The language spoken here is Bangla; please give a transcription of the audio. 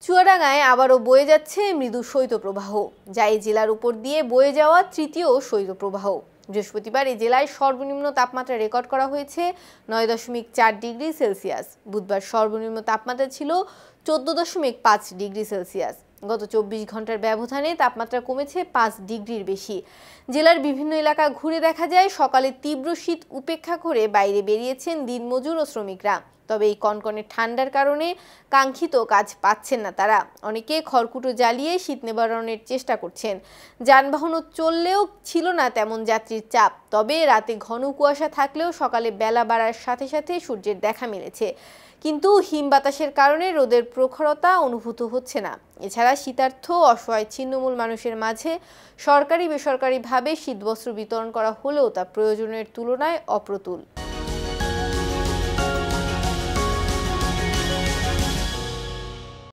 চুয়াডাঙ্গায় আবারও বয়ে যাচ্ছে মৃদু শৈত্যপ্রবাহ, যা এই জেলার উপর দিয়ে বয়ে যাওয়া তৃতীয় শৈত্যপ্রবাহ। বৃহস্পতিবার এই জেলায় সর্বনিম্ন তাপমাত্রা রেকর্ড করা হয়েছে 9.4 ডিগ্রি সেলসিয়াস। বুধবার সর্বনিম্ন তাপমাত্রা ছিল 14.5 ডিগ্রি সেলসিয়াস। গত 24 ঘন্টার ব্যবধানে তাপমাত্রা কমেছে 5 ডিগ্রির বেশি। জেলার বিভিন্ন এলাকা ঘুরে দেখা যায়, সকালে তীব্র শীত উপেক্ষা করে বাইরে বেরিয়েছেন দিনমজুর ও শ্রমিকরা। তবে এই কনকনে ঠান্ডার কারণে কাঙ্ক্ষিত কাজ পাচ্ছেন না তারা। অনেকে খড়কুটো জ্বালিয়ে শীত নিবারণের চেষ্টা করছেন। যানবাহনও চললেও ছিল না তেমন যাত্রীর চাপ। তবে রাতে ঘন কুয়াশা থাকলেও সকালে বেলা বাড়ার সাথে সাথে সূর্যের দেখা মিলেছে। কিন্তু হিম বাতাসের কারণে রোদের প্রখরতা অনুভূত হচ্ছে না। এছাড়া শীতার্থ অসহায় ছিন্নমূল মানুষের মাঝে সরকারি বেসরকারিভাবে শীতবস্ত্র বিতরণ করা হলেও তা প্রয়োজনের তুলনায় অপ্রতুল।